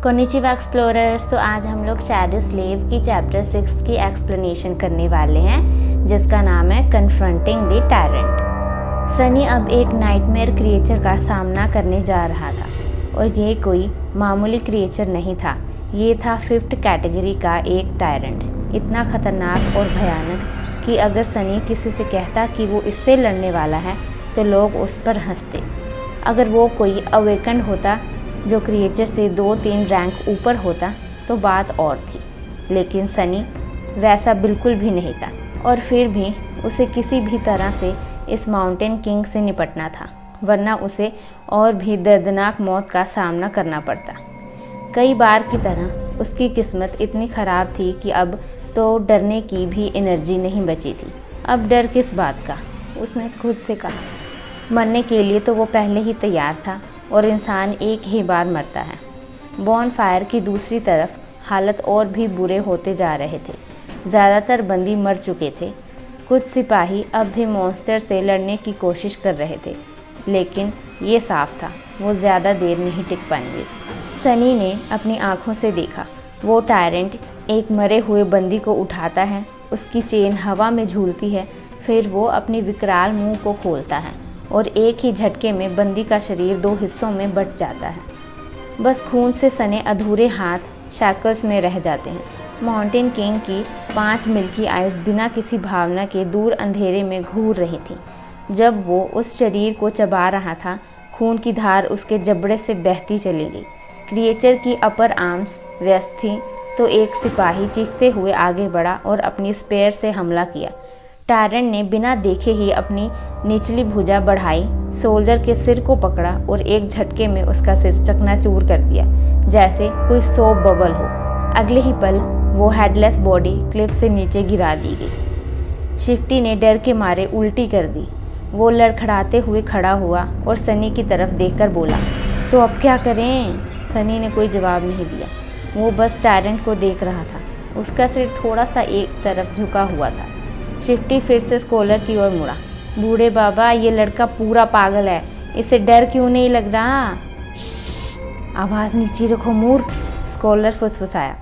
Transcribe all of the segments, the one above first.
Konnichiwa explorers, तो आज हम लोग शैडो स्लेव की चैप्टर 6 की एक्सप्लेनेशन करने वाले हैं, जिसका नाम है कन्फ्रंटिंग द टायरेंट। सनी अब एक नाइटमेयर क्रिएचर का सामना करने जा रहा था, और ये कोई मामूली क्रिएचर नहीं था। ये था 5th कैटेगरी का एक टायरेंट, इतना खतरनाक और भयानक कि अगर सनी किसी से कहता कि वो इससे लड़ने वाला है तो लोग उस पर हंसते। अगर वो कोई अवेकन होता जो क्रिएचर से 2-3 रैंक ऊपर होता तो बात और थी, लेकिन सनी वैसा बिल्कुल भी नहीं था, और फिर भी उसे किसी भी तरह से इस माउंटेन किंग से निपटना था, वरना उसे और भी दर्दनाक मौत का सामना करना पड़ता। कई बार की तरह उसकी किस्मत इतनी ख़राब थी कि अब तो डरने की भी एनर्जी नहीं बची थी। अब डर किस बात का, उसने खुद से कहा। मरने के लिए तो वो पहले ही तैयार था, और इंसान एक ही बार मरता है। बॉनफायर की दूसरी तरफ हालत और भी बुरे होते जा रहे थे। ज़्यादातर बंदी मर चुके थे। कुछ सिपाही अब भी मॉन्स्टर से लड़ने की कोशिश कर रहे थे, लेकिन ये साफ था वो ज़्यादा देर नहीं टिक पाएंगे। सनी ने अपनी आँखों से देखा, वो टायरेंट एक मरे हुए बंदी को उठाता है, उसकी चेन हवा में झूलती है, फिर वो अपने विकराल मुंह को खोलता है और एक ही झटके में बंदी का शरीर 2 हिस्सों में बँट जाता है। बस खून से सने अधूरे हाथ शैकल्स में रह जाते हैं। माउंटेन किंग की 5 मिल्की आइज़ बिना किसी भावना के दूर अंधेरे में घूर रही थी। जब वो उस शरीर को चबा रहा था, खून की धार उसके जबड़े से बहती चली गई। क्रिएचर की अपर आर्म्स व्यस्त थी, तो एक सिपाही चीखते हुए आगे बढ़ा और अपनी स्पेयर से हमला किया। टायरेंट ने बिना देखे ही अपनी निचली भुजा बढ़ाई, सोल्जर के सिर को पकड़ा और एक झटके में उसका सिर चकनाचूर कर दिया, जैसे कोई सोप बबल हो। अगले ही पल वो हेडलेस बॉडी क्लिफ से नीचे गिरा दी गई। शिफ्टी ने डर के मारे उल्टी कर दी। वो लड़खड़ाते हुए खड़ा हुआ और सनी की तरफ देखकर बोला, तो अब क्या करें? सनी ने कोई जवाब नहीं दिया। वो बस टायरेंट को देख रहा था। उसका सिर थोड़ा सा एक तरफ झुका हुआ था। शिफ्टी फिर से स्कॉलर की ओर मुड़ा। बूढ़े बाबा, ये लड़का पूरा पागल है, इसे डर क्यों नहीं लग रहा? आवाज़ नीचे रखो मूर्ख, स्कॉलर फुसफुसाया।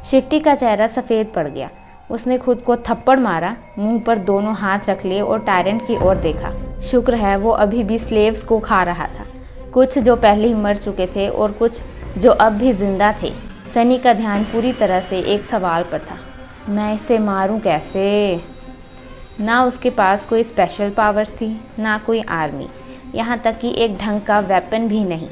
शिफ्टी का चेहरा सफ़ेद पड़ गया। उसने खुद को थप्पड़ मारा, मुंह पर दोनों हाथ रख लिए और टायरेंट की ओर देखा। शुक्र है वो अभी भी स्लेव्स को खा रहा था, कुछ जो पहले ही मर चुके थे और कुछ जो अब भी जिंदा थे। सनी का ध्यान पूरी तरह से एक सवाल पर था, मैं इसे मारूं कैसे? ना उसके पास कोई स्पेशल पावर्स थी, ना कोई आर्मी, यहाँ तक कि एक ढंग का वेपन भी नहीं।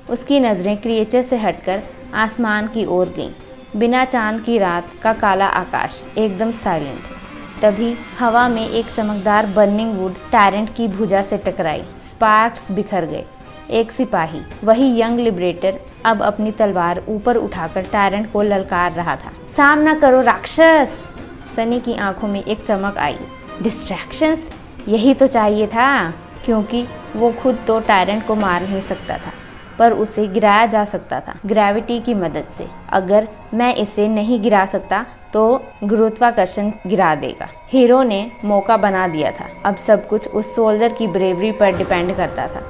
उसकी नज़रें क्रिएचर से हटकर आसमान की ओर गईं। बिना चांद की रात का काला आकाश एकदम साइलेंट। तभी हवा में एक चमकदार बर्निंग वुड टायरेंट की भुजा से टकराई। स्पार्क्स बिखर गए। एक सिपाही, वही यंग लिबरेटर, अब अपनी तलवार ऊपर उठाकर टायरेंट को ललकार रहा था। सामना करो राक्षस! सनी की आंखों में एक चमक आई। डिस्ट्रैक्शंस, यही तो चाहिए था, क्योंकि वो खुद तो टायरेंट को मार नहीं सकता था, पर उसे गिराया जा सकता था ग्रेविटी की मदद से। अगर मैं इसे नहीं गिरा सकता तो गुरुत्वाकर्षण गिरा देगा। हीरो ने मौका बना दिया था। अब सब कुछ उस सोल्जर की ब्रेवरी पर डिपेंड करता था।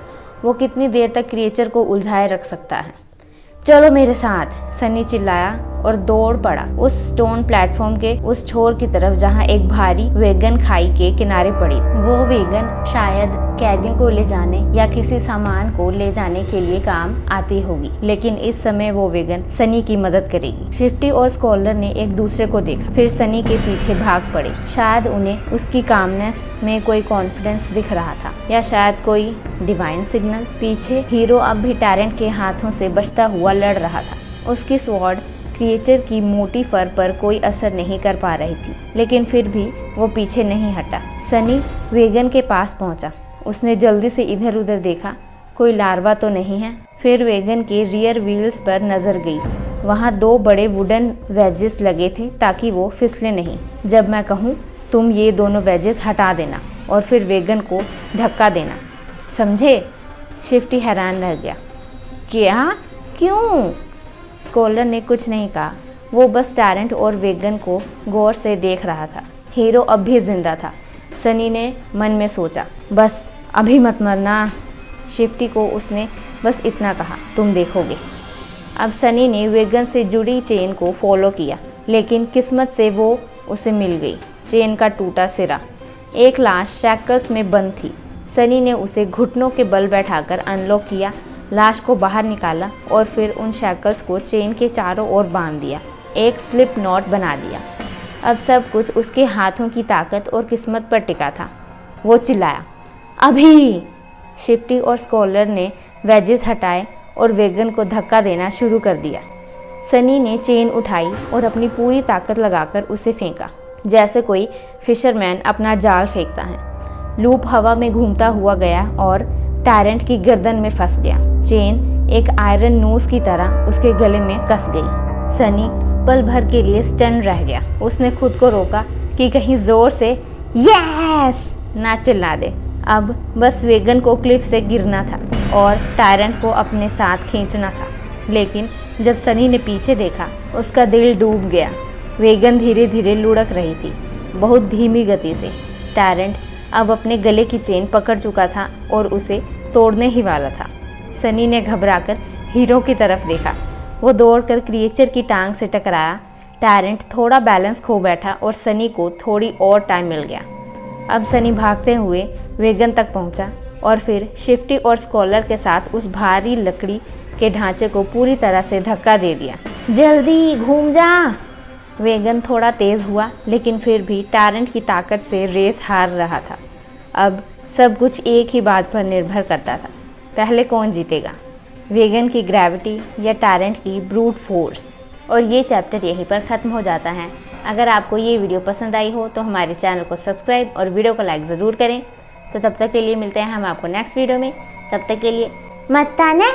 वो कितनी देर तक क्रिएचर को उलझाए रख सकता है। चलो मेरे साथ, सनी चिल्लाया और दौड़ पड़ा उस स्टोन प्लेटफॉर्म के उस छोर की तरफ जहां एक भारी वैगन खाई के किनारे पड़ी। वो वैगन शायद कैदियों को ले जाने या किसी सामान को ले जाने के लिए काम आती होगी, लेकिन इस समय वो वैगन सनी की मदद करेगी। शिफ्टी और स्कॉलर ने एक दूसरे को देखा, फिर सनी के पीछे भाग पड़े। शायद उन्हें उसकी कामनेस में कोई कॉन्फिडेंस दिख रहा था, या शायद कोई डिवाइन सिग्नल। पीछे हीरो अब भी टायरेंट के हाथों से बचता हुआ लड़ रहा था। उसकी स्वॉर्ड क्रिएचर की मोटी फर पर कोई असर नहीं कर पा रही थी, लेकिन फिर भी वो पीछे नहीं हटा। सनी वैगन के पास पहुंचा। उसने जल्दी से इधर उधर देखा, कोई लार्वा तो नहीं है। फिर वैगन के रियर व्हील्स पर नजर गई। वहां 2 बड़े वुडन वेजेस लगे थे ताकि वो फिसले नहीं। जब मैं कहूँ तुम ये दोनों वेजेस हटा देना और फिर वैगन को धक्का देना, समझे? शिफ्टी हैरान रह गया। क्या? क्यों? स्कॉलर ने कुछ नहीं कहा। वो बस टायरेंट और वैगन को गौर से देख रहा था। हीरो अब भी जिंदा था। सनी ने मन में सोचा, बस अभी मत मरना। शिफ्टी को उसने बस इतना कहा, तुम देखोगे। अब सनी ने वेगन से जुड़ी चेन को फॉलो किया, लेकिन किस्मत से वो उसे मिल गई। चेन का टूटा सिरा। एक लाश शैकल्स में बंद थी। सनी ने उसे घुटनों के बल बैठाकर अनलॉक किया, लाश को बाहर निकाला और फिर उन शैकल्स को चेन के चारों ओर बांध दिया, एक स्लिप नॉट बना दिया। अब सब कुछ उसके हाथों की ताकत और किस्मत पर टिका था। वो चिल्लाया, अभी! शिफ्टी और स्कॉलर ने वेजेस हटाए और वेगन को धक्का देना शुरू कर दिया। सनी ने चेन उठाई और अपनी पूरी ताकत लगाकर उसे फेंका, जैसे कोई फिशरमैन अपना जाल फेंकता है। लूप हवा में घूमता हुआ गया और टायरेंट की गर्दन में फंस गया। चेन एक आयरन नोज की तरह उसके गले में कस गई। सनी पल भर के लिए स्टन रह गया। उसने खुद को रोका कि कहीं जोर से यस ना चिल्ला दे। अब बस वेगन को क्लिफ से गिरना था और टायरेंट को अपने साथ खींचना था। लेकिन जब सनी ने पीछे देखा, उसका दिल डूब गया। वेगन धीरे धीरे लुढ़क रही थी, बहुत धीमी गति से। टायरेंट अब अपने गले की चेन पकड़ चुका था और उसे तोड़ने ही वाला था। सनी ने घबराकर हीरो की तरफ देखा। वो दौड़कर क्रिएचर की टांग से टकराया। टायरेंट थोड़ा बैलेंस खो बैठा और सनी को थोड़ी और टाइम मिल गया। अब सनी भागते हुए वेगन तक पहुंचा और फिर शिफ्टी और स्कॉलर के साथ उस भारी लकड़ी के ढांचे को पूरी तरह से धक्का दे दिया। जल्दी घूम जा! वेगन थोड़ा तेज हुआ, लेकिन फिर भी टायरेंट की ताकत से रेस हार रहा था। अब सब कुछ एक ही बात पर निर्भर करता था, पहले कौन जीतेगा, वेगन की ग्रेविटी या टायरेंट की ब्रूट फोर्स। और ये चैप्टर यहीं पर ख़त्म हो जाता है। अगर आपको ये वीडियो पसंद आई हो तो हमारे चैनल को सब्सक्राइब और वीडियो को लाइक ज़रूर करें। तो तब तक के लिए मिलते हैं हम आपको नेक्स्ट वीडियो में। तब तक के लिए मत ताना।